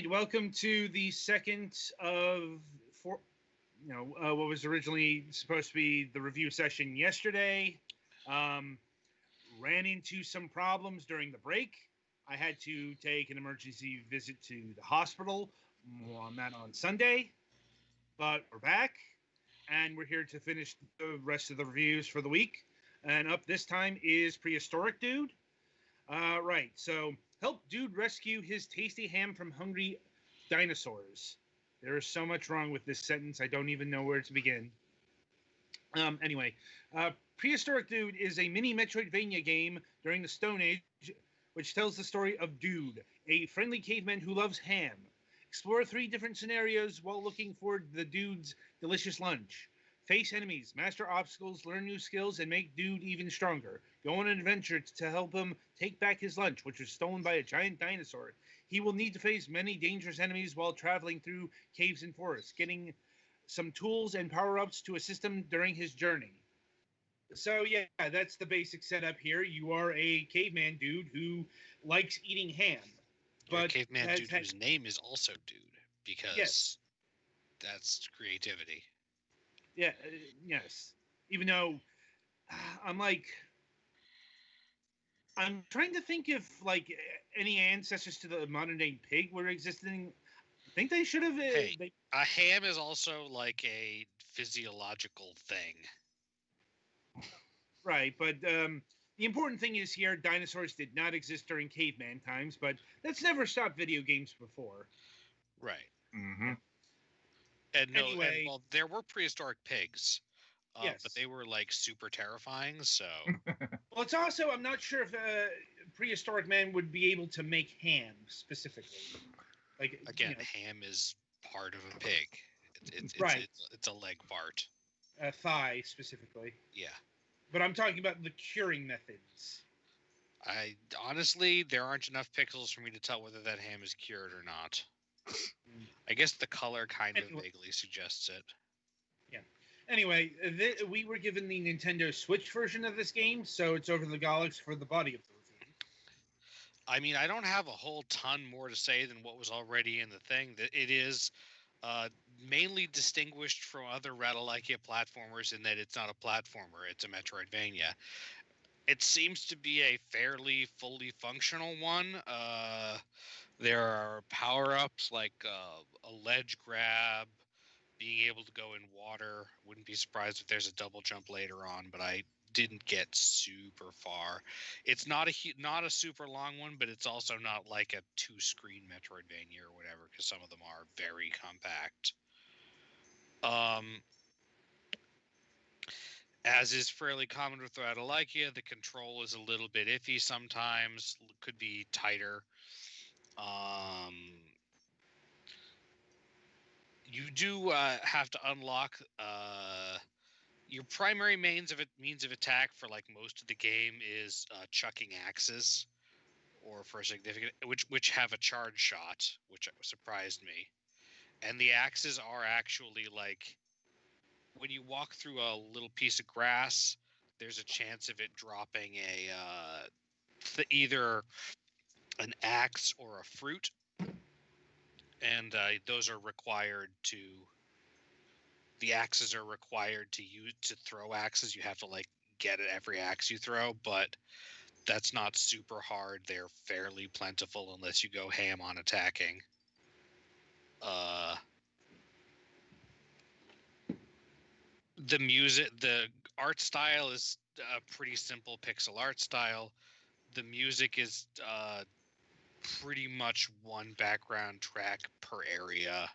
right, welcome to the second of four. What was originally supposed to be the review session yesterday. Um, Ran into some problems during the break. I had to take an emergency visit to the hospital. More on that on Sunday. But we're back, and we're here to finish the rest of the reviews for the week. And up this time is Prehistoric Dude. Right, so help Dude rescue his tasty ham from hungry dinosaurs. There is so much wrong with this sentence, I don't even know where to begin. Anyway, Prehistoric Dude is a mini Metroidvania game during the Stone Age, which tells the story of Dude, a friendly caveman who loves ham. Explore 3 different scenarios while looking for the Dude's delicious lunch. Face enemies, master obstacles, learn new skills, and make Dude even stronger. Go on an adventure to help him take back his lunch, which was stolen by a giant dinosaur. He will need to face many dangerous enemies while traveling through caves and forests, getting some tools and power-ups to assist him during his journey. So yeah, that's the basic setup here. You are a caveman dude who likes eating ham. You're a caveman dude whose name is also Dude, because yes, that's creativity. Yeah, yes. Even though I'm I'm trying to think if any ancestors to the modern day pig were existing. I think they should have. A ham is also like a physiological thing. Right, but the important thing is here, dinosaurs did not exist during caveman times, but that's never stopped video games before. Right. Mm-hmm. And well, there were prehistoric pigs. Yes. But they were like super terrifying, so... Well, it's also, I'm not sure if prehistoric man would be able to make ham specifically. Again, ham is part of a pig. It's right. It's a leg part. A thigh specifically. Yeah. But I'm talking about the curing methods. Honestly, there aren't enough pixels for me to tell whether that ham is cured or not. I guess the color kind of vaguely suggests it. Yeah. Anyway, we were given the Nintendo Switch version of this game, so it's over the Galaxy for the body of the review. I mean, I don't have a whole ton more to say than what was already in the thing. That it is mainly distinguished from other Ratalaika platformers in that it's not a platformer, it's a Metroidvania. It seems to be a fairly fully functional one. There are power-ups like a ledge grab, being able to go in water. Wouldn't be surprised if there's a double jump later on, but I didn't get super far. It's not a super long one, but it's also not like a 2-screen Metroidvania or whatever, because some of them are very compact. As is fairly common with Ratalaika, the control is a little bit iffy sometimes, could be tighter. You do have to unlock your primary means of attack for like most of the game is chucking axes, or for a significant which have a charge shot, which surprised me. And the axes are actually like, when you walk through a little piece of grass, there's a chance of it dropping a either an axe or a fruit, and those are required to. The axes are required to use to throw axes. You have to like get at every axe you throw, but that's not super hard. They're fairly plentiful unless you go ham on attacking. The music, the art style is a pretty simple pixel art style. The music is pretty much one background track per area,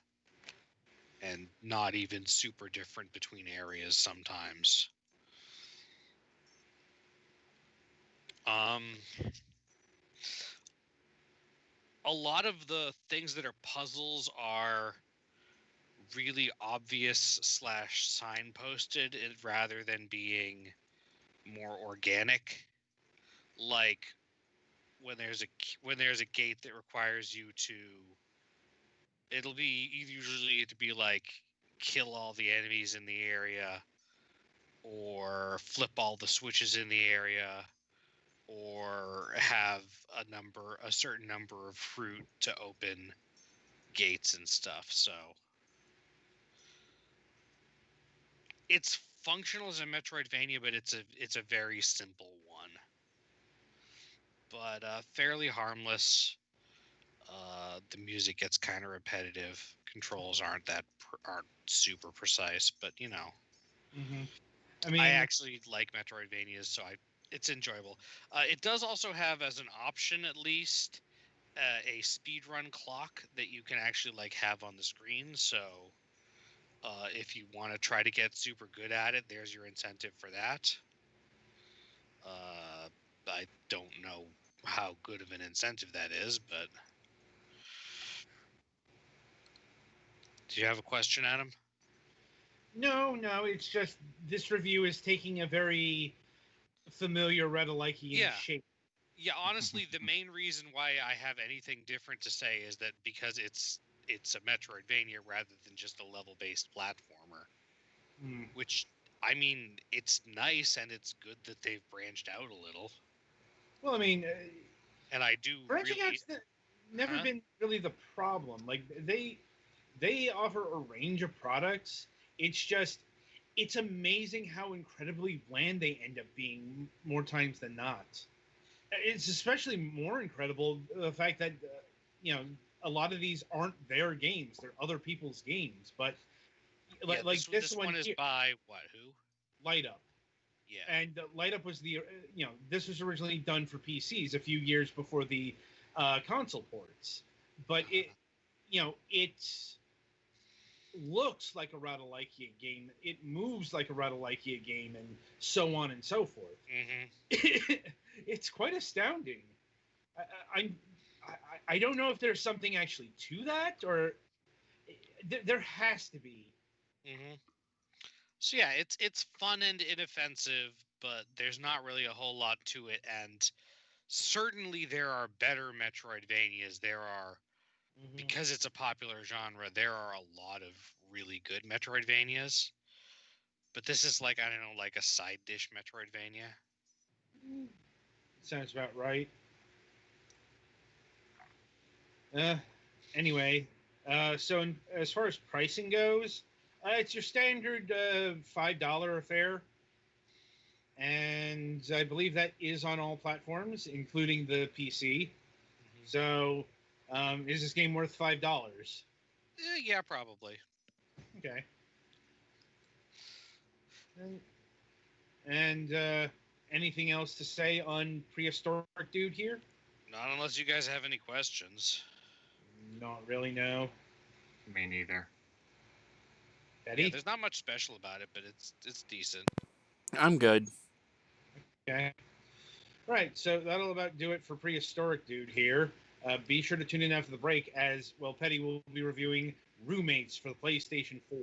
and not even super different between areas sometimes. A lot of the things that are puzzles are really obvious / signposted rather than being more organic. Like when there's a gate that requires you to, it'll be usually to be like kill all the enemies in the area, or flip all the switches in the area, or have a certain number of fruit to open gates and stuff. So it's functional as a Metroidvania, but it's a very simple one. But fairly harmless. The music gets kind of repetitive. Controls aren't super precise, but you know. Mm-hmm. I I mean, actually like Metroidvanias, so it's enjoyable. It does also have as an option, at least, a speedrun clock that you can actually like have on the screen. So if you want to try to get super good at it, there's your incentive for that. I don't know how good of an incentive that is, but do you have a question, Adam? no, it's just this review is taking a very familiar Redalikian Yeah. shape. Yeah, honestly, the main reason why I have anything different to say is that because it's a Metroidvania rather than just a level-based platformer. Mm. Which, I mean, it's nice and it's good that they've branched out a little. Well, I mean, And I do branching really, out's never been really the problem. Like they offer a range of products. It's just it's amazing how incredibly bland they end up being more times than not. It's especially more incredible the fact that you know a lot of these aren't their games; they're other people's games. But yeah. like this This one one is here, by what? Who? Light Up, Yeah. and Light Up was the this was originally done for PCs a few years before the console ports, but it's looks like a Radalikia game. It moves like a Radalikia game, and so on and so forth. Mm-hmm. It's quite astounding. I, I don't know if there's something actually to that, or there has to be. Mm-hmm. So yeah, it's fun and inoffensive, but there's not really a whole lot to it. And certainly there are better Metroidvanias. There are, Mm-hmm. because it's a popular genre, there are a lot of really good Metroidvanias. But this is like, I don't know, like a side dish Metroidvania. Sounds about right. Uh, anyway, as far as pricing goes, it's your standard $5 affair, and I believe that is on all platforms, including the PC. Mm-hmm. So, is this game worth $5? Yeah, probably. Okay. And anything else to say on Prehistoric Dude here? Not unless you guys have any questions. Not really, no. Me neither. Betty? Yeah, there's not much special about it, but it's decent. I'm good. Okay. Right, so that'll about do it for Prehistoric Dude here. Be sure to tune in after the break as, well, Petty will be reviewing Roommates for the PlayStation 4.